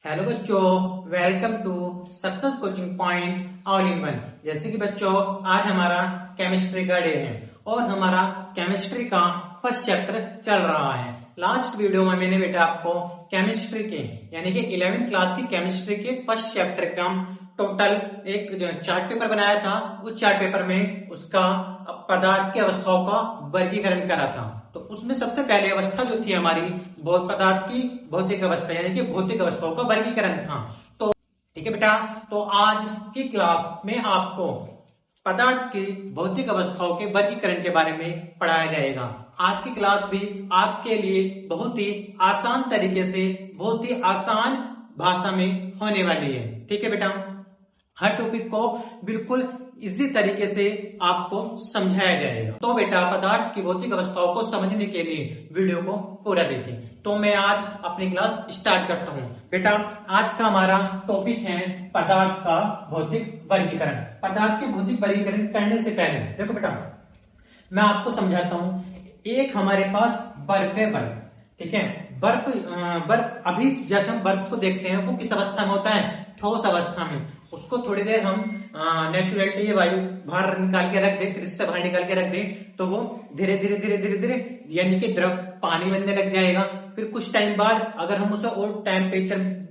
Hello बच्चों, welcome to Success Coaching Point all in one. जैसे कि बच्चों, आज हमारा केमिस्ट्री का डे है और हमारा केमिस्ट्री का फर्स्ट चैप्टर चल रहा है। लास्ट वीडियो में मैंने बेटा आपको केमिस्ट्री के यानी कि 11वीं क्लास की केमिस्ट्री के फर्स्ट चैप्टर का टोटल एक चार्ट पेपर बनाया था। उस चार्ट पेपर में उसका पदार्थ की अवस्थाओं का वर्गीकरण करा था। तो उसमें सबसे पहले अवस्था जो थी हमारी पदार्थ की भौतिक अवस्था यानी कि भौतिक अवस्थाओं का वर्गीकरण था। तो ठीक है बेटा, तो आज की क्लास में आपको पदार्थ की भौतिक अवस्थाओं के वर्गीकरण के बारे में पढ़ाया जाएगा। आज की क्लास भी आपके लिए बहुत ही आसान तरीके से, बहुत ही आसान भाषा में होने वाली है। ठीक है बेटा, हर टॉपिक को बिल्कुल इसी तरीके से आपको समझाया जाएगा। तो बेटा, पदार्थ की भौतिक अवस्थाओं को समझने के लिए वीडियो को पूरा देखें। तो मैं आज अपनी क्लास स्टार्ट करता हूं। बेटा, आज का हमारा टॉपिक है पदार्थ का भौतिक वर्गीकरण। पदार्थ के भौतिक वर्गीकरण करने से पहले देखो बेटा, मैं आपको समझाता हूं। एक हमारे पास बर्फ है, बर्फ। ठीक है, बर्फ अभी जैसे हम बर्फ को देखते हैं वो किस अवस्था में होता है? ठोस अवस्था में। उसको थोड़ी देर हम नेचुरलिटी वायु बाहर निकाल के रख दे, फिर इससे बाहर निकाल के रख दे, तो वो धीरे धीरे धीरे धीरे धीरे यानी कि द्रव पानी बनने लग जाएगा। फिर कुछ टाइम बाद अगर हम उसे और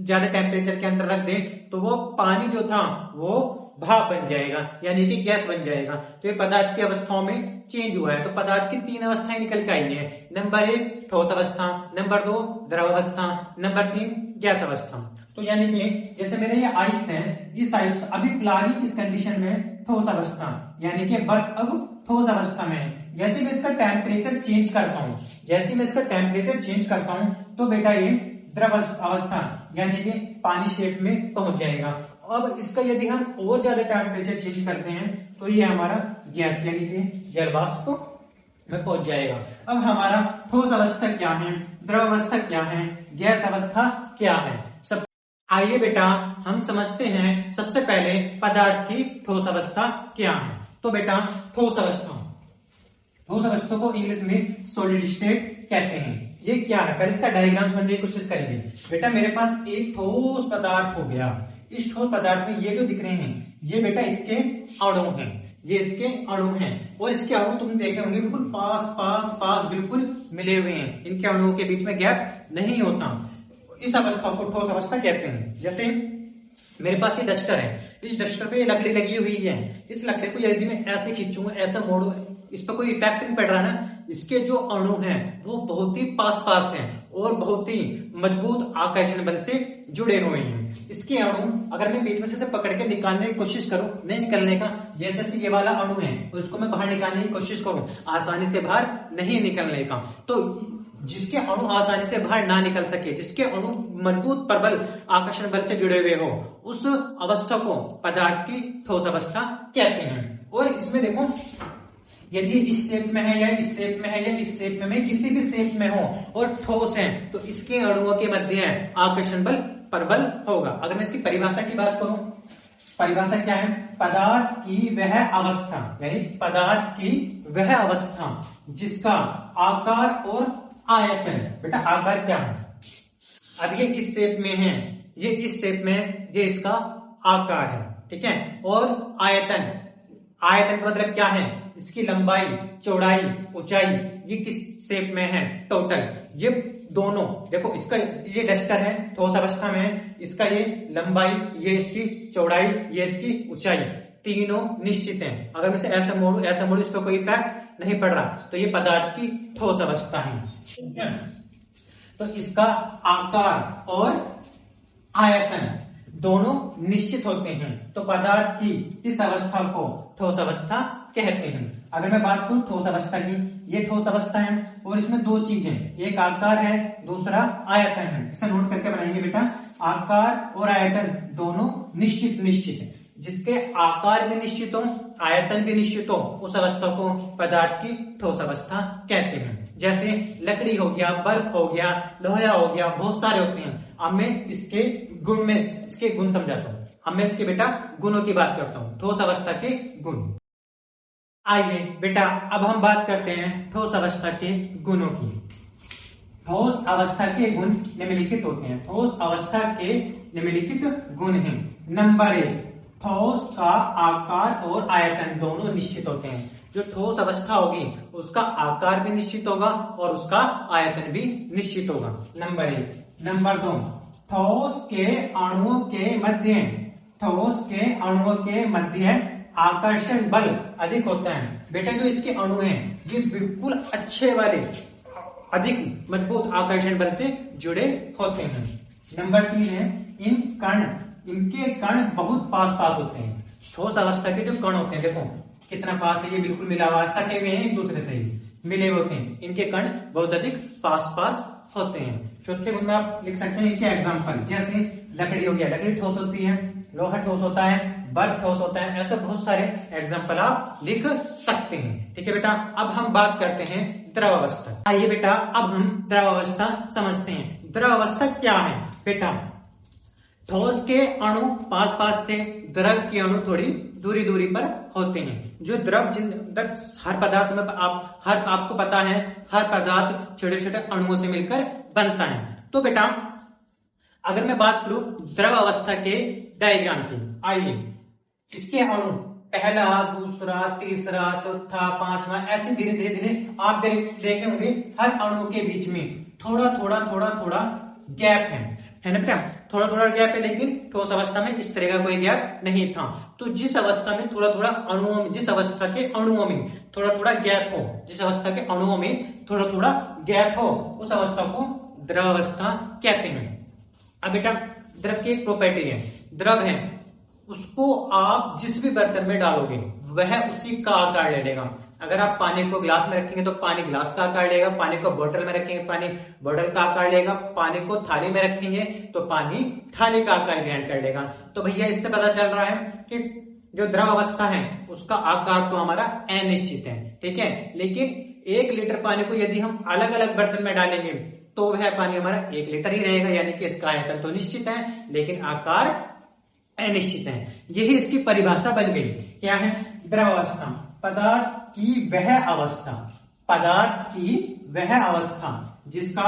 ज्यादा टेम्परेचर के अंदर रख दें तो वो पानी जो था वो भाप बन जाएगा यानी कि गैस बन जाएगा। तो ये पदार्थ की अवस्थाओं में चेंज हुआ है। तो पदार्थ की 3 अवस्थाएं निकल के आई है। नंबर 1 ठोस अवस्था, नंबर 2 द्रव अवस्था, नंबर 3 गैस अवस्था। तो यानी कि जैसे मेरे ये आइस है, इस आइस अभी फिलहाल इस कंडीशन में ठोस अवस्था यानी कि बर्फ अब ठोस अवस्था में है। जैसे मैं इसका टेम्परेचर चेंज करता हूं, तो बेटा ये द्रव अवस्था यानी कि पानी शेप में पहुंच जाएगा। अब इसका यदि हम और ज्यादा टेम्परेचर चेंज करते हैं तो ये हमारा गैस यानी कि जल वाष्प में पहुंच जाएगा। अब हमारा ठोस अवस्था क्या है, द्रव अवस्था क्या है, गैस अवस्था क्या है, सब आइए बेटा हम समझते हैं। सबसे पहले पदार्थ की ठोस अवस्था क्या है। तो बेटा, ठोस अवस्था को इंग्लिश में सॉलिड स्टेट कहते हैं। ये क्या है, पहले इसका डायग्राम समझने की कोशिश करेंगे। बेटा, मेरे पास एक ठोस पदार्थ हो गया। इस ठोस पदार्थ में ये जो दिख रहे हैं ये बेटा इसके अणु हैं, ये इसके अणु हैं। और इसके अणु तुम देखे होंगे बिल्कुल पास बिल्कुल मिले हुए हैं। इनके अणुओं के बीच में गैप नहीं होता। इस अवस्था को ठोस अवस्था कहते हैं। जैसे मेरे पास ये डस्टर है, इस डस्टर पे ये लकड़ी लगी हुई है। इस लकड़ी को यदि मैं ऐसे खींचूं, ऐसा मोड़ूं, इस पर कोई इफेक्ट नहीं पड़ रहा ना। इसके जो अणु हैं वो बहुत ही पास हैं और बहुत ही मजबूत आकर्षण बल से जुड़े हुए हैं। इसके अणु अगर मैं बीच में से पकड़ के निकालने की कोशिश करूं, नहीं निकलने का। जैसे ये वाला अणु है तो इसको मैं बाहर निकालने की कोशिश करूं, आसानी से बाहर नहीं निकलने का। तो जिसके अणु आसानी से बाहर ना निकल सके, जिसके अणु मजबूत प्रबल आकर्षण बल से जुड़े हुए हो, उस अवस्था को पदार्थ की ठोस अवस्था कहते हैं। और इसमें देखो, यदि इस शेप में है या इस शेप में है या इस शेप में, किसी भी शेप में हो और ठोस है तो इसके अणुओं के मध्य आकर्षण बल प्रबल होगा। अगर मैं इसकी परिभाषा की बात करूं, परिभाषा क्या है? पदार्थ की वह अवस्था यानी पदार्थ की वह अवस्था जिसका आकार और आयतन। बेटा, आकार क्या है? अब ये इस शेप में है, ये इस शेप में, ये इसका आकार है। ठीक है, और आयतन का मतलब क्या है? इसकी लंबाई, चौड़ाई, ऊंचाई, ये किस शेप में है टोटल। ये दोनों देखो, इसका ये डस्टर है, ठोस अवस्था में है, इसका ये लंबाई, ये इसकी चौड़ाई, ये इसकी ऊंचाई, तीनों निश्चित हैं। अगर मैं इसे ऐसा मोड़ू, इस पर कोई इफेक्ट नहीं पड़ रहा, तो ये पदार्थ की ठोस अवस्था है। ठीक है, तो इसका आकार और आयतन दोनों निश्चित होते हैं, तो पदार्थ की इस अवस्था को ठोस अवस्था कहते हैं। अगर मैं बात करूं ठोस अवस्था की, ये ठोस अवस्था है और इसमें 2 चीजें, एक आकार है, दूसरा आयतन है। इसे नोट करके बनाएंगे बेटा, आकार और आयतन दोनों निश्चित है। जिसके आकार भी निश्चित हो, आयतन भी निश्चित हो, उस अवस्था को पदार्थ की ठोस अवस्था कहते हैं। जैसे लकड़ी हो गया, बर्फ हो गया, लोहा हो गया, बहुत सारे होते हैं। अब मैं इसके गुण समझाता हूं। अब मैं इसके बेटा गुणों की बात करता हूं, ठोस अवस्था के गुण। आइए बेटा, अब हम बात करते हैं ठोस अवस्था के गुणों की। ठोस अवस्था के गुण निम्नलिखित होते हैं। ठोस अवस्था के निम्नलिखित गुण हैं। नंबर 1, ठोस का आकार और आयतन दोनों निश्चित होते हैं। जो ठोस अवस्था होगी उसका आकार भी निश्चित होगा और उसका आयतन भी निश्चित होगा। नंबर 1। नंबर 2, ठोस के अणुओं के मध्य, ठोस के अणुओं के मध्य आकर्षण बल अधिक होता है। बेटा जो इसके अणु हैं ये बिल्कुल अच्छे वाले अधिक मजबूत आकर्षण बल से जुड़े होते हैं। नंबर 3 है, इनके कण बहुत पास पास होते हैं। ठोस अवस्था के जो कण होते हैं देखो कितना पास है, ये बिल्कुल मिला हुआ सटे हुए हैं एक दूसरे से ही मिले होते हैं। इनके कण बहुत अधिक पास पास होते हैं। चौथे गुण में आप लिख सकते हैं इनके एग्जाम्पल, जैसे लकड़ी हो गया, लकड़ी ठोस होती है, लोहा ठोस होता है, बर्फ ठोस होता है। ऐसे बहुत सारे एग्जाम्पल आप लिख सकते हैं। ठीक है बेटा, अब हम बात करते हैं द्रव अवस्था। आइए बेटा अब हम द्रव अवस्था समझते हैं। द्रव अवस्था क्या है बेटा? ठोस के अणु पास पास थे, द्रव के अणु थोड़ी दूरी दूरी पर होते हैं। जो द्रव हर पदार्थ में आपको पता है हर पदार्थ छोटे छोटे अणुओं से मिलकर बनता है। तो बेटा अगर मैं बात करूं द्रव अवस्था के डायग्राम की, आइए इसके अणु पहला, दूसरा, तीसरा, चौथा, पांचवा, ऐसे धीरे धीरे धीरे आप देखे होंगे हर अणु के बीच में थोड़ा थोड़ा गैप है ना बेटा? थोड़ा थोड़ा गैप है, लेकिन ठोस अवस्था में इस तरह का कोई गैप नहीं था। तो जिस अवस्था में थोड़ा थोड़ा अणुओं में, जिस अवस्था के अणुओं में थोड़ा थोड़ा गैप हो, जिस अवस्था के अणुओं में थोड़ा थोड़ा गैप हो, उस अवस्था को द्रव अवस्था कहते हैं। अब बेटा द्रव की एक प्रॉपर्टी है, द्रव है उसको आप जिस भी बर्तन में डालोगे वह उसी का आकार ले लेगा। अगर आप पानी को ग्लास में रखेंगे तो पानी ग्लास का आकार लेगा, पानी को बोतल में रखेंगे पानी बोतल का आकार लेगा, पानी को थाली में रखेंगे तो पानी थाली का आकार ग्रहण कर लेगा। तो भैया इससे पता चल रहा है कि जो द्रव अवस्था है उसका आकार तो हमारा अनिश्चित है। ठीक है, लेकिन 1 लीटर पानी को यदि हम अलग अलग बर्तन में डालेंगे तो वह पानी हमारा 1 लीटर ही रहेगा, यानी कि इसका आयतन तो निश्चित है लेकिन आकार अनिश्चित है। यही इसकी परिभाषा बन गई। क्या है? द्रव अवस्था पदार्थ की वह अवस्था, पदार्थ की वह अवस्था जिसका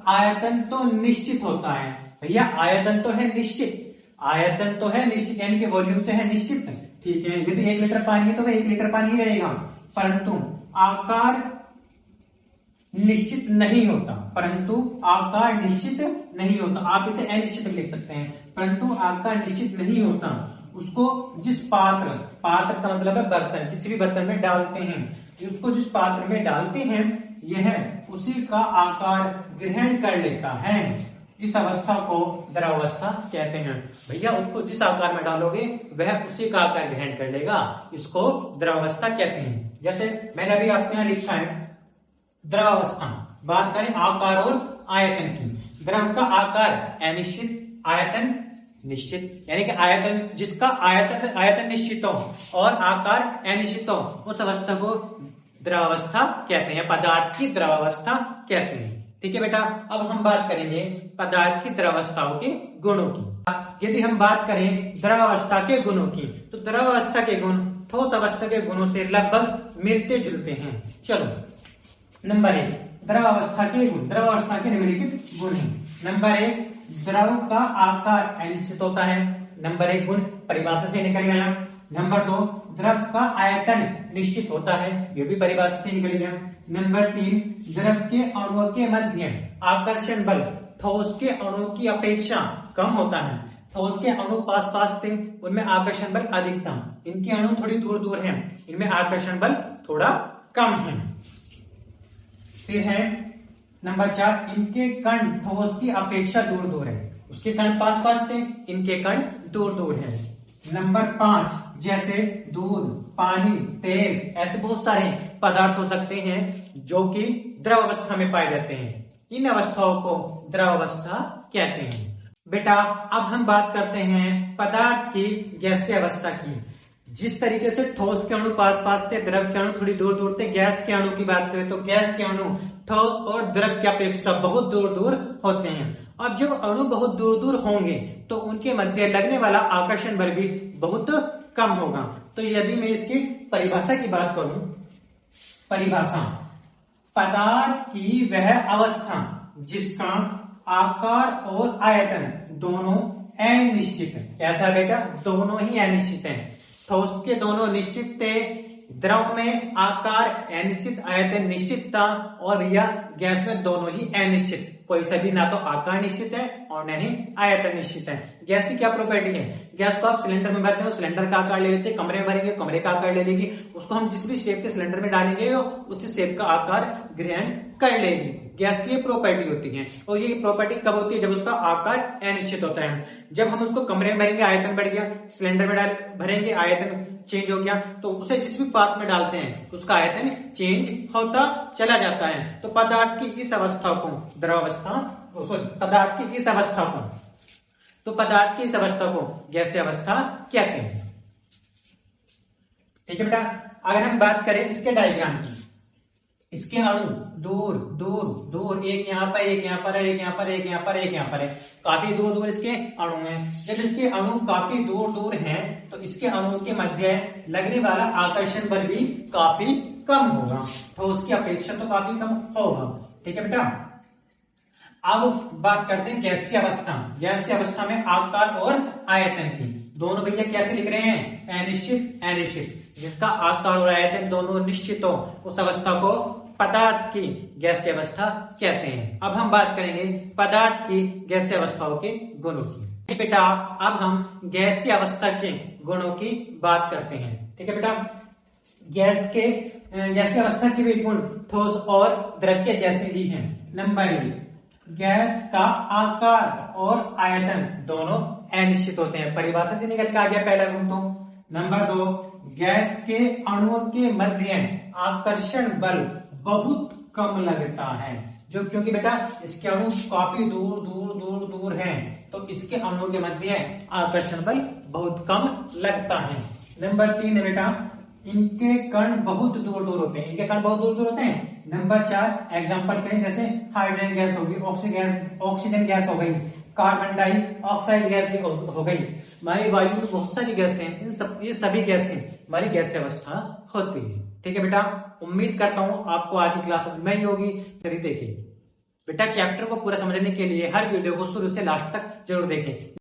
आयतन तो निश्चित होता है। भैया आयतन तो है निश्चित, आयतन तो है निश्चित यानी कि वॉल्यूम तो है निश्चित। ठीक है, यदि 1 लीटर पानी है तो वह 1 लीटर पानी ही रहेगा, परंतु आकार निश्चित नहीं होता, परंतु आकार निश्चित नहीं होता। आप इसे अनिश्चित लिख सकते हैं, परंतु आकार निश्चित नहीं होता। उसको जिस पात्र का मतलब है बर्तन, किसी भी बर्तन में डालते हैं, उसको जिस पात्र में डालते हैं यह उसी का आकार ग्रहण कर लेता है। इस अवस्था को द्रव अवस्था कहते हैं। भैया उसको जिस आकार में डालोगे वह उसी का आकार ग्रहण कर लेगा, इसको द्रव अवस्था कहते हैं। जैसे मैंने अभी आपके यहाँ लिखा है द्रव अवस्था। बात करें आकार और आयतन की। द्रव का आकार अनिश्चित, आयतन निश्चित, यानी कि आयतन जिसका आयतन निश्चित हो और आकार अनिश्चित हो उस अवस्था को द्रव अवस्था कहते हैं, पदार्थ की द्रव अवस्था कहते हैं। ठीक है बेटा, अब हम बात करेंगे पदार्थ की द्रव अवस्थाओं के गुणों की। यदि हम बात करें द्रव अवस्था के गुणों की तो द्रव अवस्था के गुण ठोस अवस्था के गुणों से लगभग मिलते जुलते हैं। चलो नंबर 1 द्रव अवस्था के गुण, द्रव अवस्था के निम्नलिखित गुण हैं। नंबर 1 द्रव का आकार अनिश्चित होता है। नंबर 1 गुण परिभाषा से निकल गया। नंबर 2 द्रव का आयतन निश्चित होता है, यह भी परिभाषा से निकल गया। नंबर 3 द्रव के अणुओं के मध्य आकर्षण बल ठोस के अणुओं की अपेक्षा कम होता है। ठोस के अणु पास पास थे, उनमें आकर्षण बल अधिक था, इनके अणु थोड़ी दूर दूर हैं, इनमें आकर्षण बल थोड़ा कम है। फिर है नंबर 4 इनके कण ठोस की अपेक्षा दूर दूर है, उसके कण पास पास थे, इनके कण दूर दूर है। नंबर 5 जैसे दूध, पानी, तेल, ऐसे बहुत सारे पदार्थ हो सकते हैं जो कि द्रव अवस्था में पाए जाते हैं। इन अवस्थाओं को द्रव अवस्था कहते हैं। बेटा अब हम बात करते हैं पदार्थ की गैसीय अवस्था की। जिस तरीके से ठोस के अणु पास पास थे, द्रव के अणु थोड़ी दूर दूर थे, गैस के अणु की बात करें तो गैस के अणु ठोस और द्रव की अपेक्षा बहुत दूर दूर होते हैं। अब जब अणु बहुत दूर दूर होंगे तो उनके मध्य लगने वाला आकर्षण बल भी बहुत कम होगा। तो यदि मैं इसकी परिभाषा की बात करूं, परिभाषा पदार्थ की वह अवस्था जिसका आकार और आयतन दोनों अनिश्चित है। कैसा बेटा? दोनों ही अनिश्चित हैं। ठोस के दोनों निश्चित थे, द्रव में आकार अनिश्चित, आयतन निश्चित था, और या गैस में दोनों ही अनिश्चित। कोई सा भी ना तो आकार निश्चित है और न ही आयतन निश्चित है। गैस की क्या प्रॉपर्टी है? गैस को आप सिलेंडर में भरते हो, सिलेंडर का आकार ले लेते हैं, कमरे में भरेंगे, कमरे का आकार ले लेगी। उसको हम जिस भी शेप के सिलेंडर में डालेंगे उसी शेप का आकार ग्रहण कर लेगी। गैस की ये प्रॉपर्टी होती है। और ये प्रॉपर्टी कब होती है? जब उसका आकार अनिश्चित होता है। जब हम उसको कमरे में भरेंगे, आयतन बढ़ गया, सिलेंडर में भरेंगे, आयतन चेंज हो गया, तो उसे जिस भी पात्र में डालते हैं उसका आयतन चेंज होता चला जाता है। तो पदार्थ की इस अवस्था को द्रवावस्था, पदार्थ की इस अवस्था को, तो पदार्थ की इस अवस्था को गैसीय अवस्था कहते हैं। ठीक है बेटा। अगर हम बात करें इसके डायग्राम की, इसके अणु दूर दूर दूर, एक यहाँ पर, एक यहाँ पर, एक यहाँ पर, एक यहाँ पर, एक यहाँ पर है, काफी दूर दूर इसके अणु हैं। जब इसके अणु काफी दूर दूर हैं तो इसके अणुओं के मध्य लगने वाला आकर्षण बल भी काफी कम होगा, तो उसकी अपेक्षा तो काफी कम होगा। ठीक है बेटा। अब बात करते हैं गैसीय अवस्था। गैसीय अवस्था में आकार और आयतन की दोनों भैया कैसे लिख रहे हैं? अनिश्चित अनिश्चित। जिसका आकार और आयतन दोनों निश्चित हो उस अवस्था को पदार्थ की गैसीय अवस्था कहते हैं। अब हम बात करेंगे पदार्थ की गैसीय अवस्थाओं के गुणों की। बेटा अब हम गैसीय अवस्था के गुणों की बात करते हैं। ठीक है बेटा। गैसीय अवस्था के भी गुण ठोस और द्रव्य जैसे ही हैं। नंबर 1, गैस का आकार और आयतन दोनों अनिश्चित होते हैं। परिभाषा से निकल के आ गया पहला गुण। तो नंबर 2, गैस के अणुओं के मध्य आकर्षण बल बहुत कम लगता है। जो क्योंकि बेटा इसके अणु काफी दूर दूर दूर दूर हैं, तो इसके अणुओं के मध्य आकर्षण बल बहुत कम लगता है। नंबर 3 है बेटा, इनके कण बहुत दूर दूर होते हैं। इनके कण बहुत दूर दूर होते हैं। नंबर 4, एग्जाम्पल पे जैसे हाइड्रोजन गैस होगी, ऑक्सीजन गैस हो गई, कार्बन डाइऑक्साइड गैस हो गई, हमारी वायु में बहुत सारी गैसें हैं। ये सभी गैसें हमारी गैसीय अवस्था होती है। ठीक है बेटा। उम्मीद करता हूं आपको आज की क्लास में ही होगी। चलिए देखिए बेटा, चैप्टर को पूरा समझने के लिए हर वीडियो को शुरू से लास्ट तक जरूर देखें।